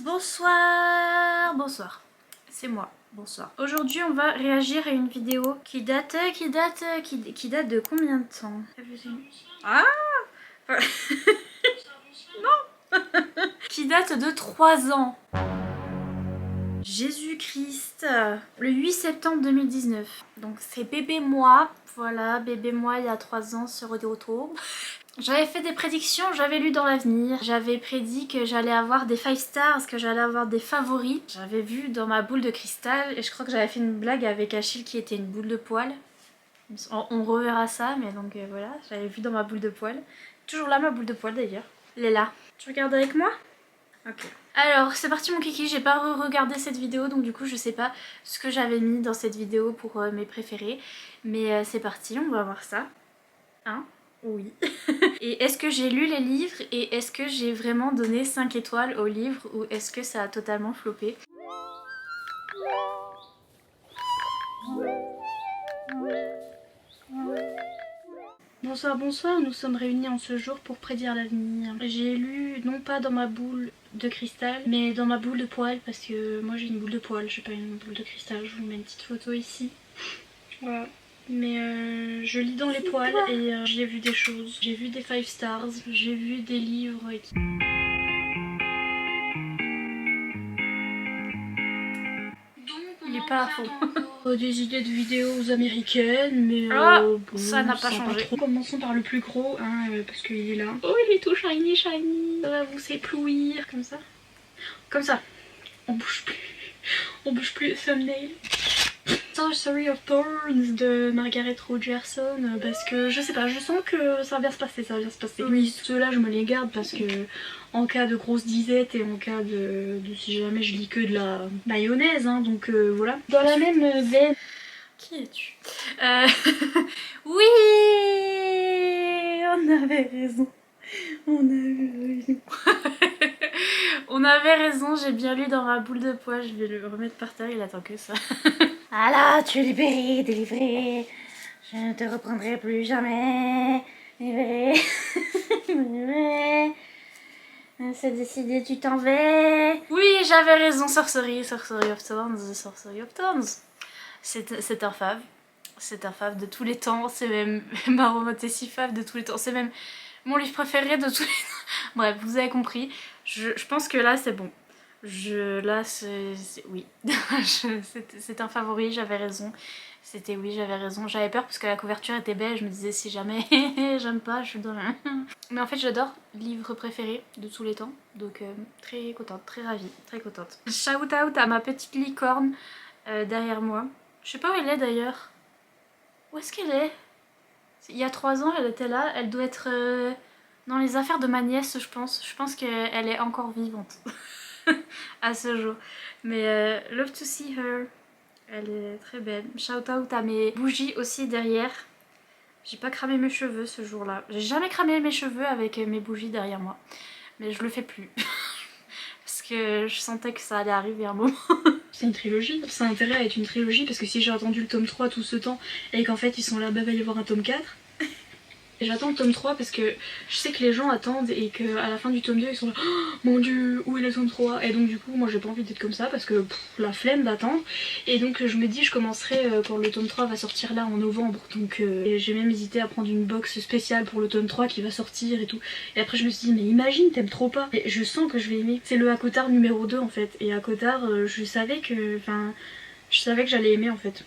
Bonsoir, bonsoir, c'est moi, bonsoir. Aujourd'hui on va réagir à une vidéo qui date de combien de temps? Ah non qui date de 3 ans. Jésus-Christ, le 8 septembre 2019. Donc c'est bébé moi, voilà, bébé moi il y a 3 ans sur Auto. J'avais fait des prédictions, j'avais lu dans l'avenir. J'avais prédit que j'allais avoir des 5 stars, que j'allais avoir des favoris. J'avais vu dans ma boule de cristal et je crois que j'avais fait une blague avec Achille qui était une boule de poil. On reverra ça, mais donc voilà, j'avais vu dans ma boule de poil. Toujours là ma boule de poil d'ailleurs. Elle est là. Tu regardes avec moi? Ok. Alors c'est parti mon kiki, j'ai pas regardé cette vidéo donc du coup je sais pas ce que j'avais mis dans cette vidéo pour mes préférés. Mais c'est parti, on va voir ça. Hein? Oui. Et est-ce que j'ai lu les livres et est-ce que j'ai vraiment donné 5 étoiles au livre ou est-ce que ça a totalement floppé? Bonsoir, bonsoir, nous sommes réunis en ce jour pour prédire l'avenir. J'ai lu non pas dans ma boule de cristal, mais dans ma boule de poil parce que moi j'ai une boule de poil, j'ai pas une boule de cristal, je vous mets une petite photo ici. Voilà. Mais je lis dans les poils et j'ai vu des choses. J'ai vu des 5 stars, j'ai vu des livres qui... Il est pas à fond. Des idées de vidéos américaines, mais bon, ça n'a pas changé. Trop. Commençons par le plus gros, hein, parce qu'il est là. Oh, il est tout shiny, shiny. Ça va vous éblouir, comme ça. Comme ça. On bouge plus. On bouge plus. Thumbnail. Sorcery of Thorns de Margaret Rogerson, parce que je sais pas, je sens que ça va bien se passer, ça va bien se passer. Oui, ceux-là je me les garde parce que en cas de grosse disette et en cas de si jamais je lis que de la mayonnaise, hein, donc voilà. Dans la même veine... Qui es-tu? Oui, on avait raison. On avait raison. On avait raison, j'ai bien lu dans ma boule de poids, je vais le remettre par terre, il attend que ça. Ah tu es libéré, délivré. Je ne te reprendrai plus jamais. Libéré. Libéré. C'est décidé, tu t'en vais. Oui, j'avais raison, Sorcery of Thorns, Sorcery of Thorns. C'est un fave. C'est un fave de tous les temps, c'est même ma romantécie fave de tous les temps, c'est même mon livre préféré de tous les temps. Bref, vous avez compris, je pense que là c'est bon. Là c'est... oui, c'est un favori, j'avais raison. C'était oui, j'avais raison. J'avais peur parce que la couverture était belle, je me disais si jamais j'aime pas, je suis dans la... Mais en fait j'adore, livre préféré de tous les temps, donc très contente, très ravie, très contente. Shout out à ma petite licorne derrière moi. Je sais pas où elle est d'ailleurs. Où est-ce qu'elle est? Il y a 3 ans elle était là, elle doit être dans les affaires de ma nièce je pense. Je pense qu'elle est encore vivante à ce jour. Mais love to see her. Elle est très belle. Shout out à mes bougies aussi derrière. J'ai pas cramé mes cheveux ce jour-là. J'ai jamais cramé mes cheveux avec mes bougies derrière moi. Mais je le fais plus. Parce que je sentais que ça allait arriver un moment. C'est une trilogie. Ça a intérêt à être une trilogie parce que si j'ai attendu le tome 3 tout ce temps et qu'en fait ils sont là, bah va y avoir un tome 4. J'attends le tome 3 parce que je sais que les gens attendent et qu'à la fin du tome 2 ils sont là oh, mon dieu où est le tome 3. Et donc du coup moi j'ai pas envie d'être comme ça parce que la flemme d'attendre. Et donc je me dis je commencerai quand le tome 3 va sortir là en novembre. Donc j'ai même hésité à prendre une box spéciale pour le tome 3 qui va sortir et tout. Et après je me suis dit mais imagine t'aimes trop pas. Et je sens que je vais aimer. C'est le Akotard numéro 2 en fait. Et Akotard je savais que j'allais aimer en fait.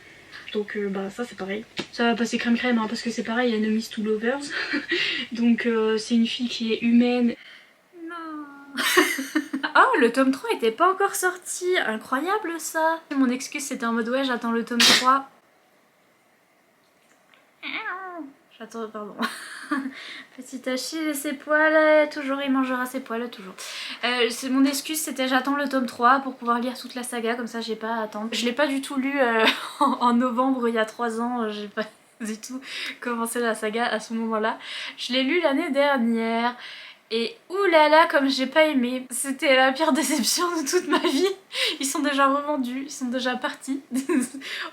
Donc bah ça c'est pareil. Ça va passer crème crème hein, parce que c'est pareil, il y a Enemies to Lovers. Donc c'est une fille qui est humaine. Non. Oh le tome 3 était pas encore sorti, incroyable ça. Mon excuse c'était en mode ouais j'attends le tome 3. J'attends, pardon. Petit Achille et ses poils, toujours il mangera ses poils, toujours. Mon excuse c'était j'attends le tome 3 pour pouvoir lire toute la saga, comme ça j'ai pas à attendre. Je l'ai pas du tout lu en novembre il y a 3 ans, j'ai pas du tout commencé la saga à ce moment-là. Je l'ai lu l'année dernière. Et oulala comme j'ai pas aimé. C'était la pire déception de toute ma vie. Ils sont déjà revendus, ils sont déjà partis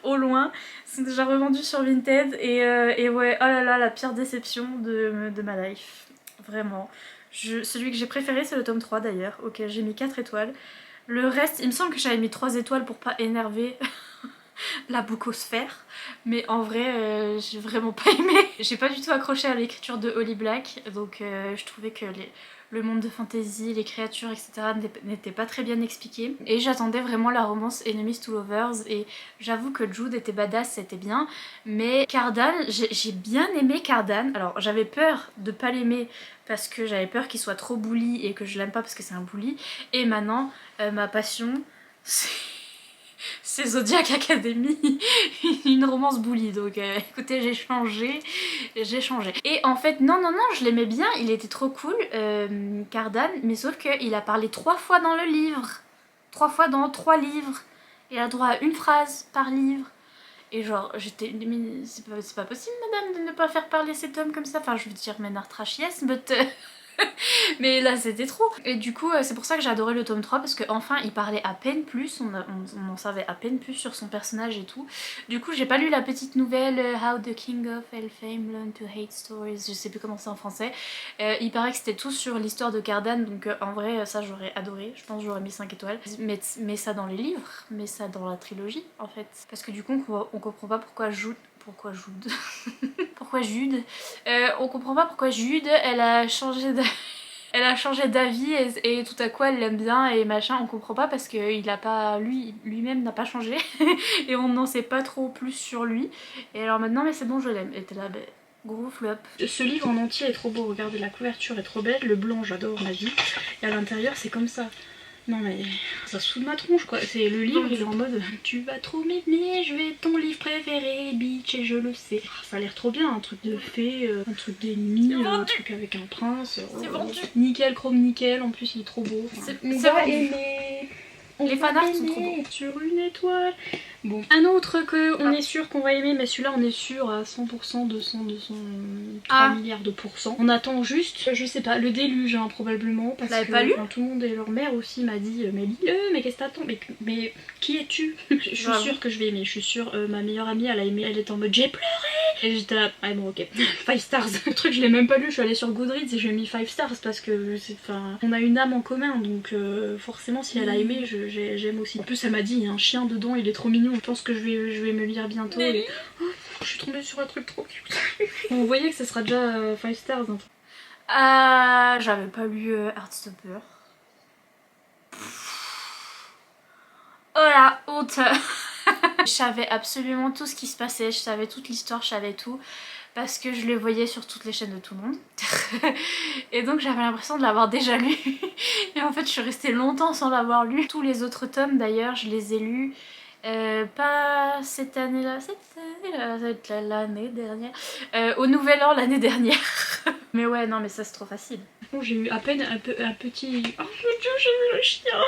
au loin. Ils sont déjà revendus sur Vinted et ouais, oh là là, la pire déception de ma life. Vraiment. Celui que j'ai préféré c'est le tome 3 d'ailleurs, auquel j'ai mis 4 étoiles. Le reste, il me semble que j'avais mis 3 étoiles pour pas énerver la boucosphère, mais en vrai j'ai vraiment pas aimé. J'ai pas du tout accroché à l'écriture de Holly Black, donc je trouvais que le monde de fantasy, les créatures, etc. n'étaient pas très bien expliqués. Et j'attendais vraiment la romance Enemies to Lovers, et j'avoue que Jude était badass, c'était bien. Mais Cardan, j'ai bien aimé Cardan. Alors j'avais peur de pas l'aimer parce que j'avais peur qu'il soit trop bully et que je l'aime pas parce que c'est un bully. Et maintenant, ma passion, c'est Zodiac Academy, une romance bully. Donc écoutez, j'ai changé. Et en fait, non, je l'aimais bien, il était trop cool, Cardan, mais sauf qu'il a parlé 3 fois dans le livre. 3 fois dans 3 livres. Il a droit à une phrase par livre. Et genre, j'étais... Mais c'est pas possible, madame, de ne pas faire parler cet homme comme ça. Enfin, je veux dire, Ménard Trachies, but... Mais là c'était trop. Et du coup c'est pour ça que j'ai adoré le tome 3, parce qu'enfin il parlait à peine plus, on en savait à peine plus sur son personnage et tout. Du coup j'ai pas lu la petite nouvelle How the King of Elfhame Learned to Hate Stories, je sais plus comment c'est en français. Il paraît que c'était tout sur l'histoire de Cardan, donc en vrai ça j'aurais adoré, je pense que j'aurais mis 5 étoiles. Mais ça dans les livres, mais ça dans la trilogie en fait. Parce que du coup on comprend pas pourquoi Jude... Pourquoi Jude on comprend pas pourquoi Jude, elle a changé d'avis et tout à coup elle l'aime bien et machin, on comprend pas parce que il a pas, lui-même n'a pas changé et on n'en sait pas trop plus sur lui. Et alors maintenant, mais c'est bon, je l'aime. Et t'es là, bah, gros flop. Ce livre en entier est trop beau, regardez, la couverture est trop belle, le blanc j'adore ma vie, et à l'intérieur c'est comme ça. Non mais ça se fout de ma tronche quoi, c'est le livre, il est en mode tu vas trop m'aimer, je vais être ton livre préféré, bitch, et je le sais. Ça a l'air trop bien, un truc de fée, un truc d'ennemi, un truc avec un prince. C'est vendu. Nickel, chrome nickel, en plus il est trop beau. Enfin, on va aimer. Les fanarts sont trop beaux. Sur une étoile. Bon, un autre que on est sûr qu'on va aimer, mais celui-là on est sûr à 100%, 3 milliards de pourcents. On attend juste, je sais pas, le déluge hein, probablement, parce que pas lu tout le monde et leur mère aussi m'a dit mais lis-le, mais qu'est-ce que t'attends, mais qui es-tu? Je suis sûre que je vais aimer, je suis sûre, ma meilleure amie elle a aimé, elle est en mode j'ai pleuré. Et j'étais là, ah bon ok, 5 stars. Le truc je l'ai même pas lu, je suis allée sur Goodreads et j'ai mis 5 stars parce que enfin, on a une âme en commun, donc forcément si elle a aimé, j'aime aussi. En plus elle m'a dit il y a un chien dedans, il est trop mignon, je pense que je vais me lire bientôt. Et... Oh, je suis tombée sur un truc trop cute. Vous voyez que ça sera déjà 5 stars. Hein. J'avais pas lu Heartstopper. Oh la honte. Je savais absolument tout ce qui se passait, je savais toute l'histoire, je savais tout, parce que je les voyais sur toutes les chaînes de tout le monde. Et donc j'avais l'impression de l'avoir déjà lu. Et en fait je suis restée longtemps sans l'avoir lu. Tous les autres tomes d'ailleurs je les ai lus, pas cette année-là, ça va être l'année dernière, au Nouvel An l'année dernière. Mais ouais, non mais ça c'est trop facile. J'ai eu à peine un petit... Oh mon dieu, j'ai vu le chien.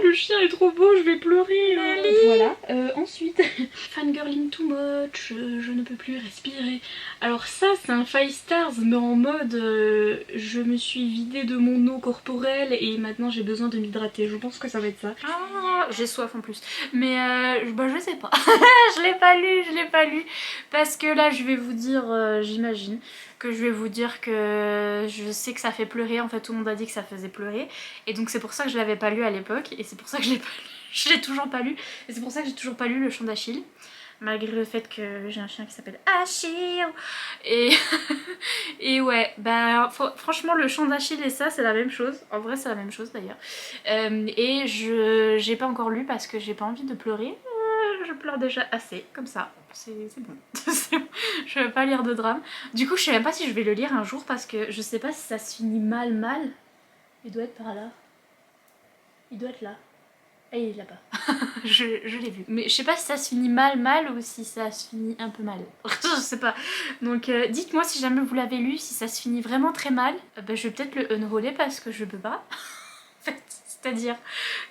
Le chien est trop beau, je vais pleurer. Voilà. Ensuite, fangirling too much, je ne peux plus respirer. Alors ça, c'est un 5 stars, mais en mode... je me suis vidée de mon eau corporelle et maintenant j'ai besoin de m'hydrater. Je pense que ça va être ça. Ah, j'ai soif en plus. Mais bah, je sais pas. Je l'ai pas lu. Parce que là, je vais vous dire, j'imagine... que je vais vous dire que je sais que ça fait pleurer, en fait tout le monde a dit que ça faisait pleurer et donc c'est pour ça que je l'avais pas lu à l'époque et c'est pour ça que je l'ai toujours pas lu et c'est pour ça que j'ai toujours pas lu Le Chant d'Achille malgré le fait que j'ai un chien qui s'appelle Achille et ouais bah franchement Le Chant d'Achille et ça c'est la même chose, en vrai c'est la même chose d'ailleurs et j'ai pas encore lu parce que j'ai pas envie de pleurer. Je pleure déjà assez, comme ça, c'est bon. Bon. Je vais pas lire de drame. Du coup je sais même pas si je vais le lire un jour parce que je sais pas si ça se finit mal. Il doit être par là. Il doit être là. Et il est là-bas. je l'ai vu. Mais je sais pas si ça se finit mal ou si ça se finit un peu mal. Je sais pas. Donc dites-moi si jamais vous l'avez lu, si ça se finit vraiment très mal. Bah, je vais peut-être le unroller parce que je peux pas. En fait.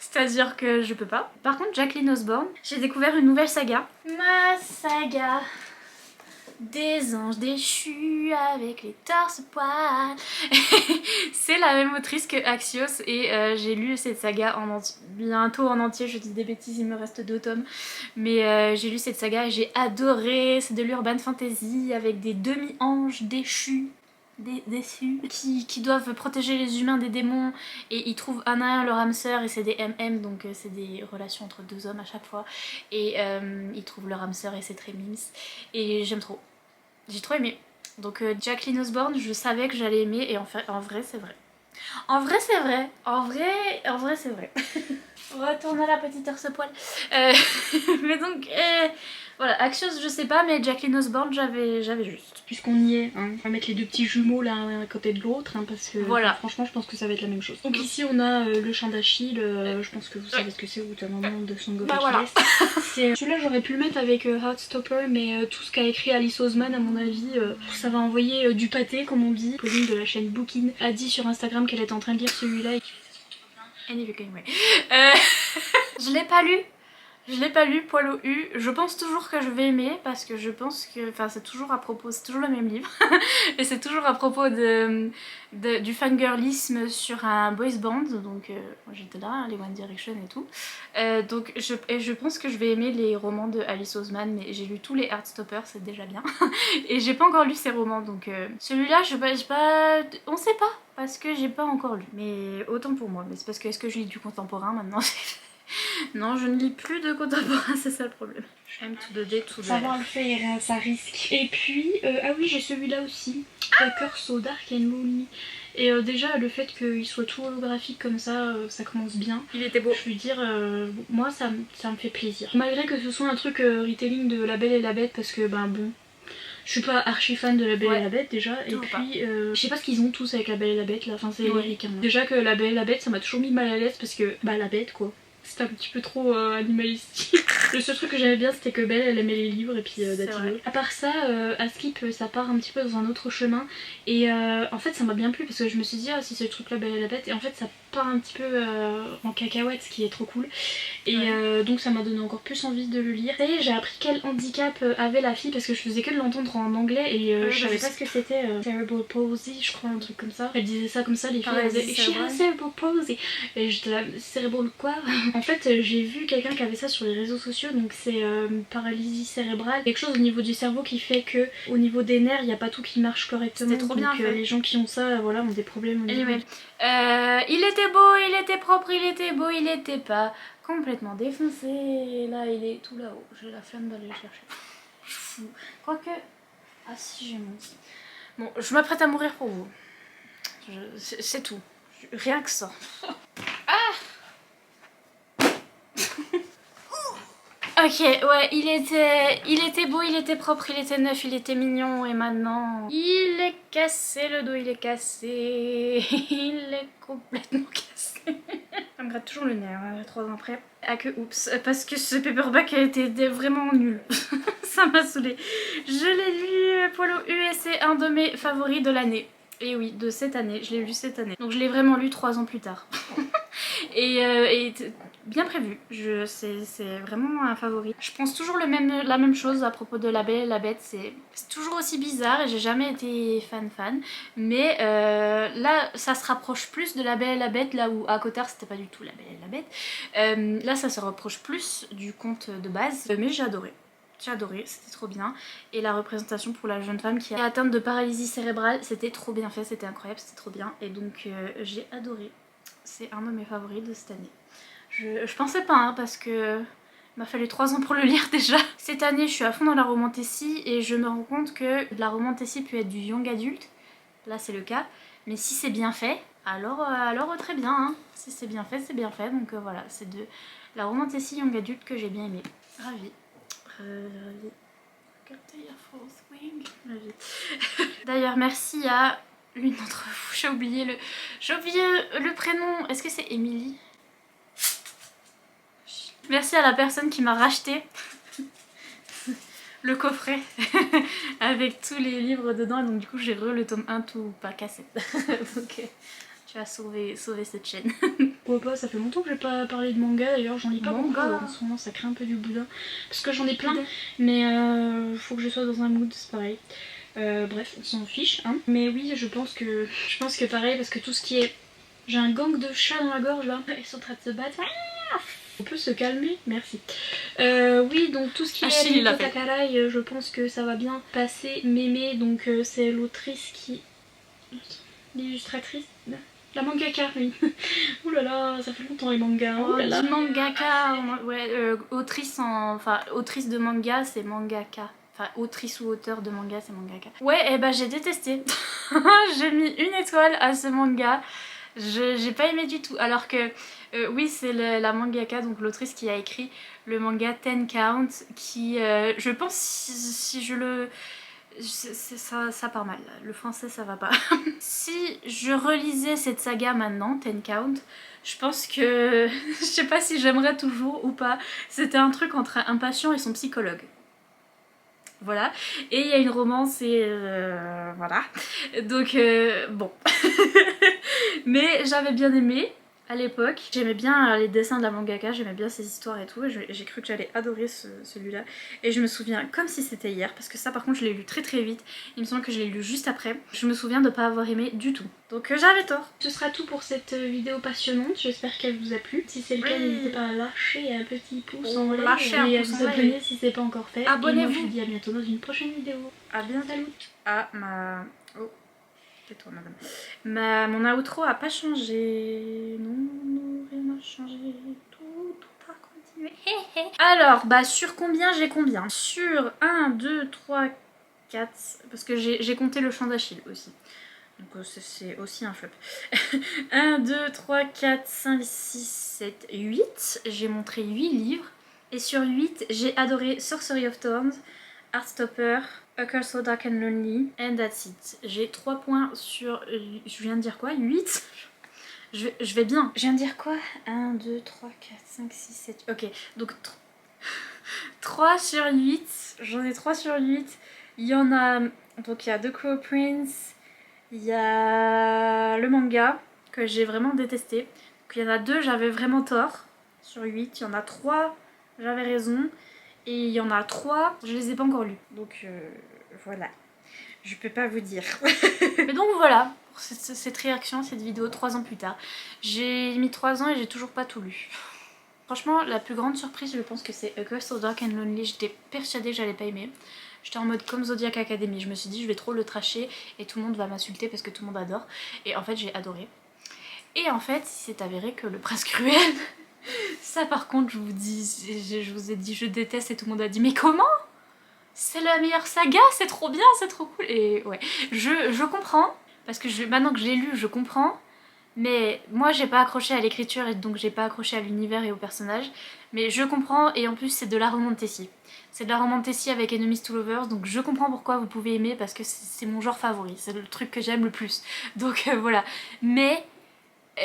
C'est-à-dire que je peux pas. Par contre, Jacqueline Osborne, j'ai découvert une nouvelle saga. Ma saga des anges déchus avec les torses poils. C'est la même autrice que Axios et j'ai lu cette saga bientôt en entier. Je dis des bêtises, il me reste 2 tomes. Mais j'ai lu cette saga et j'ai adoré. C'est de l'urban fantasy avec des demi-anges déchus. déçus qui doivent protéger les humains des démons et ils trouvent un à un leur âme sœur et c'est des MM donc c'est des relations entre deux hommes à chaque fois et ils trouvent leur âme sœur et c'est très mimes et j'aime trop, j'ai trop aimé. Donc Jacqueline Osborne je savais que j'allais aimer et en vrai c'est vrai. En vrai c'est vrai, en vrai c'est vrai. Retourne à la petite heure ce poil. Mais donc voilà, Axios je sais pas mais Jacqueline Osborne j'avais juste. Puisqu'on y est, hein, on va mettre les deux petits jumeaux l'un à côté de l'autre hein, parce que voilà. franchement je pense que ça va être la même chose. Donc ici on a le chien d'Achille, je pense que vous savez ce que c'est ou ta maman de Song of Achilles. Voilà. Celui-là j'aurais pu le mettre avec Heartstopper mais tout ce qu'a écrit Alice Oseman à mon avis ça va envoyer du pâté comme on dit. Pauline de la chaîne Bookin a dit sur Instagram qu'elle était en train de lire celui-là et qu'il Anyway. Je l'ai pas lu, poil au U. Je pense toujours que je vais aimer parce que je pense que... Enfin c'est toujours le même livre. Et c'est toujours à propos du fangirlisme sur un boys band. Donc j'étais là, hein, les One Direction et tout. Donc je pense que je vais aimer les romans de Alice Oseman. Mais j'ai lu tous les Heartstoppers, c'est déjà bien. Et j'ai pas encore lu ses romans. Donc celui-là, on sait pas. Parce que j'ai pas encore lu. Mais autant pour moi. Mais c'est parce que est-ce que je lis du contemporain maintenant? Non, je ne lis plus de contemporain, c'est ça le problème. J'aime tout de dé, tout de savoir le faire, ça risque. Et puis, ah oui, j'ai celui-là aussi. Curse So Dark and Lonely. Et déjà, le fait qu'il soit tout holographique comme ça, ça commence bien. Il était beau. Je veux dire, moi, ça me fait plaisir. Malgré que ce soit un truc retelling de La Belle et la Bête, parce que, ben bon... Je suis pas archi fan de La Belle et la Bête déjà, et puis je sais pas ce qu'ils ont tous avec La Belle et la Bête là, enfin c'est lyrique. Hein. Déjà que La Belle et la Bête ça m'a toujours mis mal à l'aise parce que, bah la bête quoi. C'était un petit peu trop animalistique. Le seul truc que j'aimais bien c'était que Belle elle aimait les livres et puis Dattilo. À part ça, Askip ça part un petit peu dans un autre chemin et en fait ça m'a bien plu parce que je me suis dit ah si c'est le truc La Belle et la Bête et en fait ça part un petit peu en cacahuète ce qui est trop cool et donc ça m'a donné encore plus envie de le lire. Et j'ai appris quel handicap avait la fille parce que je faisais que de l'entendre en anglais et je savais pas ce que c'était. Cerebral palsy je crois, un truc comme ça. Elle disait ça comme ça, les filles elles disaient she has cerebral palsy et j'étais là, cérébral quoi. En fait j'ai vu quelqu'un qui avait ça sur les réseaux sociaux, donc c'est paralysie cérébrale, quelque chose au niveau du cerveau qui fait que au niveau des nerfs il n'y a pas tout qui marche correctement. C'était trop bien donc les gens qui ont ça voilà ont des problèmes au niveau. Il était beau, il était propre, il était beau, il était pas complètement défoncé. Et là il est tout là-haut, j'ai la flemme d'aller le chercher. Je fous. Quoique... Ah si j'ai mon... Bon, je m'apprête à mourir pour vous. C'est tout. Rien que ça. Ok, ouais, il était beau, il était propre, il était neuf, il était mignon et maintenant... Il est cassé, le dos il est cassé, il est complètement cassé. Ça me gratte toujours le nerf, hein, 3 ans après. Ah que oups, parce que ce paperback a été vraiment nul. Ça m'a saoulé. Je l'ai lu poil au U et c'est un de mes favoris de l'année. Et oui, de cette année, je l'ai lu cette année. Donc je l'ai vraiment lu 3 ans plus tard. et bien prévu, c'est vraiment un favori. Je pense toujours la même chose à propos de La Belle et la Bête, c'est toujours aussi bizarre et j'ai jamais été fan, mais là ça se rapproche plus de La Belle et la Bête, là où à Cotard c'était pas du tout La Belle et la Bête. Là ça se rapproche plus du conte de base, mais j'ai adoré. J'ai adoré, c'était trop bien. Et la représentation pour la jeune femme qui est atteinte de paralysie cérébrale, c'était trop bien fait, c'était incroyable, c'était trop bien. Et donc j'ai adoré. C'est un de mes favoris de cette année. Je pensais pas, hein, parce que il m'a fallu 3 ans pour le lire déjà. Cette année, je suis à fond dans la romantasy et je me rends compte que la romantasy peut être du young adulte. Là, c'est le cas. Mais si c'est bien fait, alors très bien. Hein. Si c'est bien fait, c'est bien fait. Donc voilà, c'est de la romantasy young adulte que j'ai bien aimé. Ravie. D'ailleurs merci à l'une d'entre vous, j'ai oublié le prénom, est-ce que c'est Émilie? Merci à la personne qui m'a racheté le coffret avec tous les livres dedans et donc du coup j'ai le tome 1 tout pas cassé. Donc tu as sauvé cette chaîne. Pourquoi pas, ça fait longtemps que j'ai pas parlé de manga d'ailleurs, j'en lis pas beaucoup en ce moment, ça crée un peu du boudin. Parce que j'en ai plein, mais faut que je sois dans un mood, c'est pareil. Bref, on s'en fiche, hein. Mais oui, je pense que pareil, parce que tout ce qui est... J'ai un gang de chats dans la gorge là, ils sont en train de se battre. On peut se calmer, merci. Oui, donc tout ce qui est Rimiko Takarai, je pense que ça va bien passer. Mémé, donc c'est l'autrice qui l'illustratrice. La mangaka, oui. Ouh là là, ça fait longtemps les mangas. Oh là là. Mangaka, ouais, autrice enfin autrice de manga c'est mangaka. Enfin autrice ou auteur de manga c'est mangaka. Ouais et bah j'ai détesté. J'ai mis 1 étoile à ce manga. J'ai pas aimé du tout. Alors que oui c'est la mangaka, donc l'autrice qui a écrit le manga Ten Count qui je pense si je le... Ça part mal, le français ça va pas. Si je relisais cette saga maintenant, Ten Count, je pense que... je sais pas si j'aimerais toujours ou pas. C'était un truc entre un patient et son psychologue. Voilà. Et il y a une romance et... voilà. Donc bon. Mais j'avais bien aimé. À l'époque, j'aimais bien les dessins de la mangaka, j'aimais bien ses histoires et tout, et j'ai cru que j'allais adorer celui-là. Et je me souviens comme si c'était hier, parce que ça par contre je l'ai lu très très vite, il me semble que je l'ai lu juste après. Je me souviens de pas avoir aimé du tout, donc j'avais tort. Ce sera tout pour cette vidéo passionnante, j'espère qu'elle vous a plu. Si c'est le cas, n'hésitez pas à lâcher un petit pouce en l'air et à vous abonner si c'est pas encore fait. Abonnez-vous. Et moi je vous dis à bientôt dans une prochaine vidéo. À bientôt. Salut. Ah ma... Oh. Tais-toi madame. Mon outro a pas changé. Non, rien n'a changé. Tout a continué. Alors, bah sur combien j'ai combien? Sur 1, 2, 3, 4... Parce que j'ai compté le champ d'Achille aussi. Donc c'est aussi un flop. 1, 2, 3, 4, 5, 6, 7, 8. J'ai montré 8 livres. Et sur 8, j'ai adoré Sorcery of Thorns, Heartstopper, A Curse So Dark and Lonely, and that's it. J'ai 3 points sur... Je viens de dire quoi? 8? Je vais bien. Je viens de dire quoi? 1, 2, 3, 4, 5, 6, 7... Ok, donc 3 sur 8. J'en ai 3 sur 8. Il y en a... Donc il y a The Crow Prince, il y a le manga, que j'ai vraiment détesté. Donc il y en a 2, j'avais vraiment tort. Sur 8, il y en a 3, j'avais raison. Et il y en a 3, je les ai pas encore lus. Donc voilà, je peux pas vous dire. Mais donc voilà, pour cette réaction, cette vidéo 3 ans plus tard. J'ai mis 3 ans et j'ai toujours pas tout lu. Franchement, la plus grande surprise, je pense que c'est A Curse So Dark and Lonely. J'étais persuadée que j'allais pas aimer. J'étais en mode comme Zodiac Academy. Je me suis dit, je vais trop le trasher et tout le monde va m'insulter parce que tout le monde adore. Et en fait, j'ai adoré. Et en fait, il s'est avéré que Le Prince Cruel... Ça par contre je vous dis, je vous ai dit je déteste et tout le monde a dit mais comment? C'est la meilleure saga, c'est trop bien, c'est trop cool. Et ouais, je comprends, parce que maintenant que je l'ai lu je comprends, mais moi j'ai pas accroché à l'écriture et donc j'ai pas accroché à l'univers et aux personnages, mais je comprends et en plus c'est de la romantasy. C'est de la romantasy avec Enemies to Lovers, donc je comprends pourquoi vous pouvez aimer parce que c'est mon genre favori, c'est le truc que j'aime le plus. Donc voilà, mais...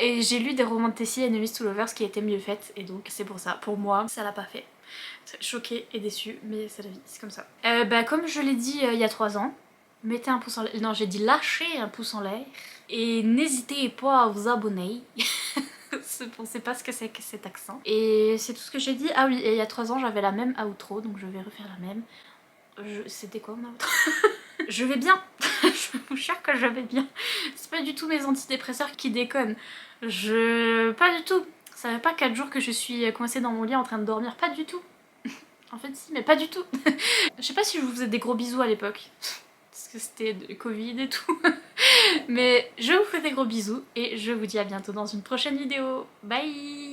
Et j'ai lu des romantasy Enemies to Lovers qui étaient mieux faites et donc c'est pour ça, pour moi, ça l'a pas fait. Choquée et déçue, mais c'est la vie, c'est comme ça. Bah comme je l'ai dit il y a 3 ans, mettez un pouce en l'air, non j'ai dit lâchez un pouce en l'air et n'hésitez pas à vous abonner. C'est pas ce que c'est que cet accent. Et c'est tout ce que j'ai dit. Ah oui, et il y a 3 ans j'avais la même outro, donc je vais refaire la même. C'était quoi mon outro? Je vais bien. Je vous jure que je vais bien. C'est pas du tout mes antidépresseurs qui déconnent. Pas du tout. Ça fait pas 4 jours que je suis coincée dans mon lit en train de dormir. Pas du tout. En fait si, mais pas du tout. Je sais pas si je vous faisais des gros bisous à l'époque. Parce que c'était de Covid et tout. Mais je vous fais des gros bisous et je vous dis à bientôt dans une prochaine vidéo. Bye!